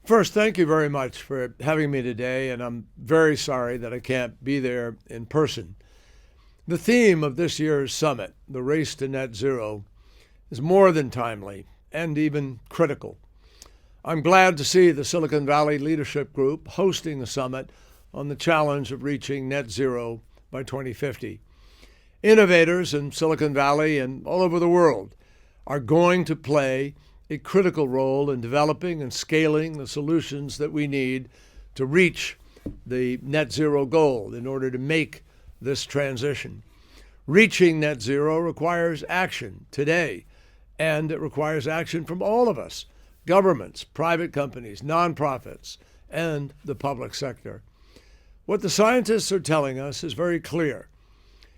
First, thank you very much for having me today, and I'm very sorry that I can't be there in person. The theme of this year's summit, the race to net zero, is more than timely and even critical. I'm glad to see the Silicon Valley Leadership Group hosting the summit on the challenge of reaching net zero by 2050. Innovators in Silicon Valley and all over the world are going to play a critical role in developing and scaling the solutions that we need to reach the net zero goal in order to make this transition. Reaching net zero requires action today, and it requires action from all of us, governments, private companies, nonprofits, and the public sector. What the scientists are telling us is very clear.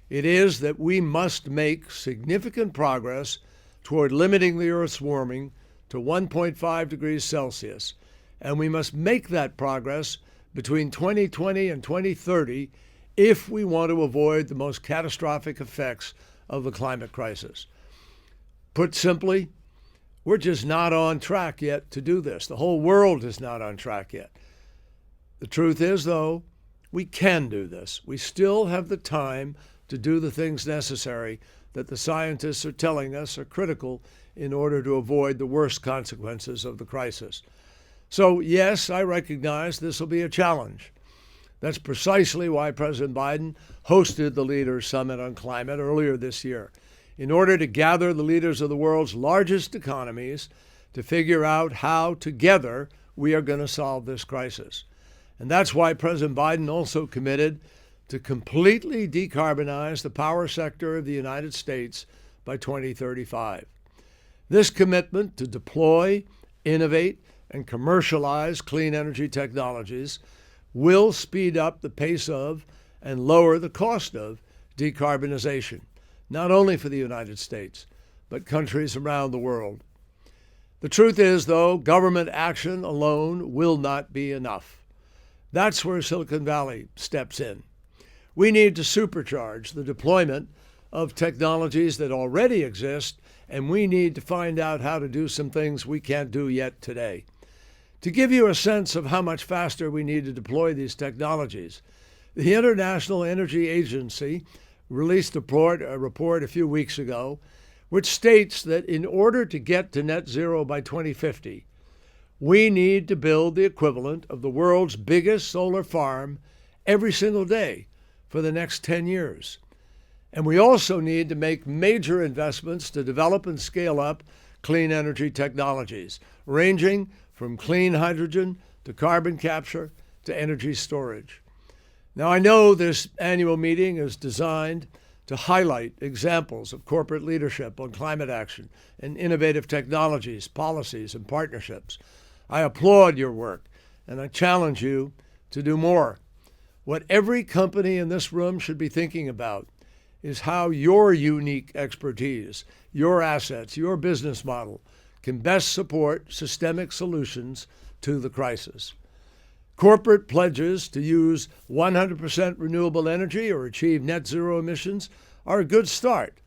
It is that we must make significant progress toward limiting the Earth's warming to 1.5 degrees Celsius, and we must make that progress between 2020 and 2030 if we want to avoid the most catastrophic effects of the climate crisis. Put simply, we're just not on track yet to do this. The whole world is not on track yet. The truth is, though, we can do this. We still have the time to do the things necessary that the scientists are telling us are critical in order to avoid the worst consequences of the crisis. So, yes, I recognize this will be a challenge. That's precisely why President Biden hosted the Leaders Summit on Climate earlier this year, in order to gather the leaders of the world's largest economies to figure out how, together, we are going to solve this crisis. And that's why President Biden also committed to completely decarbonize the power sector of the United States by 2035. This commitment to deploy, innovate, and commercialize clean energy technologies will speed up the pace of and lower the cost of decarbonization, not only for the United States, but countries around the world. The truth is, though, government action alone will not be enough. That's where Silicon Valley steps in. We need to supercharge the deployment of technologies that already exist, and we need to find out how to do some things we can't do yet today. To give you a sense of how much faster we need to deploy these technologies, the International Energy Agency released a report a few weeks ago, which states that in order to get to net zero by 2050, we need to build the equivalent of the world's biggest solar farm every single day for the next 10 years. And we also need to make major investments to develop and scale up clean energy technologies, ranging from clean hydrogen to carbon capture to energy storage. Now, I know this annual meeting is designed to highlight examples of corporate leadership on climate action and innovative technologies, policies, and partnerships. I applaud your work, and I challenge you to do more. What every company in this room should be thinking about is how your unique expertise, your assets, your business model can best support systemic solutions to the crisis. Corporate pledges to use 100% renewable energy or achieve net zero emissions are a good start,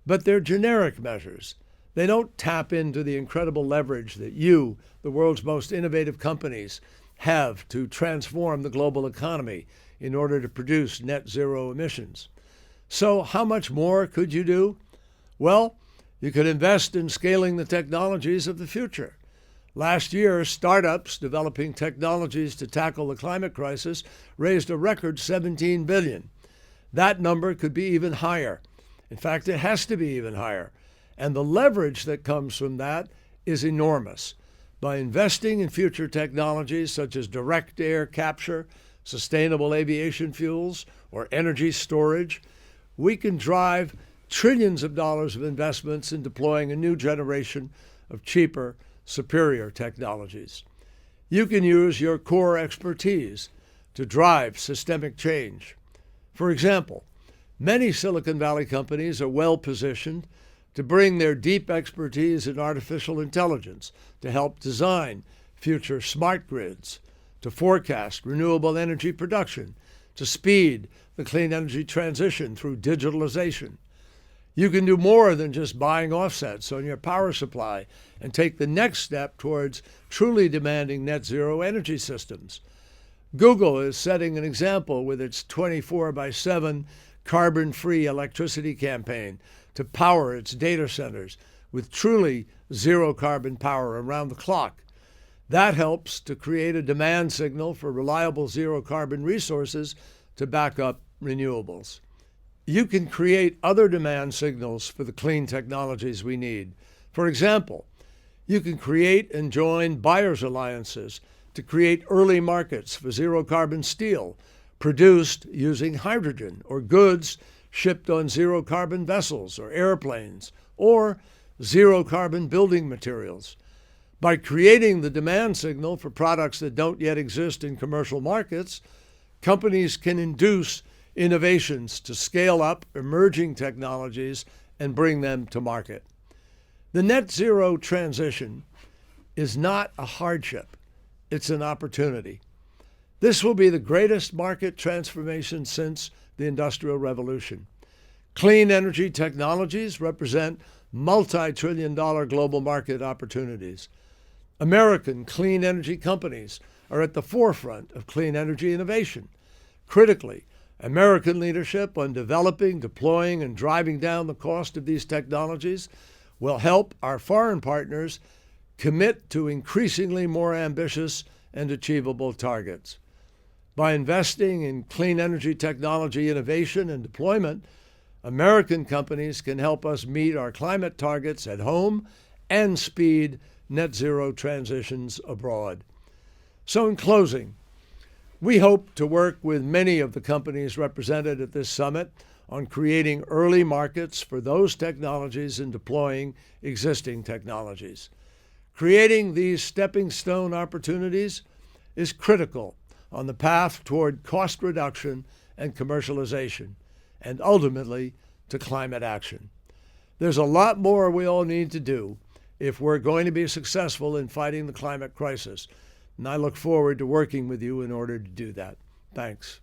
but they're generic measures. They don't tap into the incredible leverage that you, the world's most innovative companies, have to transform the global economy in order to produce net zero emissions. So how much more could you do? Well, you could invest in scaling the technologies of the future. Last year, startups developing technologies to tackle the climate crisis raised a record $17 billion. That number could be even higher. In fact, it has to be even higher. And the leverage that comes from that is enormous. By investing in future technologies such as direct air capture, sustainable aviation fuels, or energy storage, we can drive trillions of dollars of investments in deploying a new generation of cheaper, superior technologies. You can use your core expertise to drive systemic change. For example, many Silicon Valley companies are well positioned to bring their deep expertise in artificial intelligence to help design future smart grids, to forecast renewable energy production, to speed the clean energy transition through digitalization. You can do more than just buying offsets on your power supply and take the next step towards truly demanding net zero energy systems. Google is setting an example with its 24/7 carbon-free electricity campaign to power its data centers with truly zero carbon power around the clock. That helps to create a demand signal for reliable zero carbon resources to back up renewables. You can create other demand signals for the clean technologies we need. For example, you can create and join buyers' alliances to create early markets for zero carbon steel produced using hydrogen, or goods shipped on zero carbon vessels or airplanes, or zero carbon building materials. By creating the demand signal for products that don't yet exist in commercial markets, companies can induce innovations to scale up emerging technologies and bring them to market. The net zero transition is not a hardship, it's an opportunity. This will be the greatest market transformation since the Industrial Revolution. Clean energy technologies represent multi-trillion-dollar global market opportunities. American clean energy companies are at the forefront of clean energy innovation. Critically, American leadership on developing, deploying, and driving down the cost of these technologies will help our foreign partners commit to increasingly more ambitious and achievable targets. By investing in clean energy technology innovation and deployment, American companies can help us meet our climate targets at home and speed net zero transitions abroad. So in closing, we hope to work with many of the companies represented at this summit on creating early markets for those technologies and deploying existing technologies. Creating these stepping stone opportunities is critical on the path toward cost reduction and commercialization, and ultimately to climate action. There's a lot more we all need to do if we're going to be successful in fighting the climate crisis, and I look forward to working with you in order to do that. Thanks.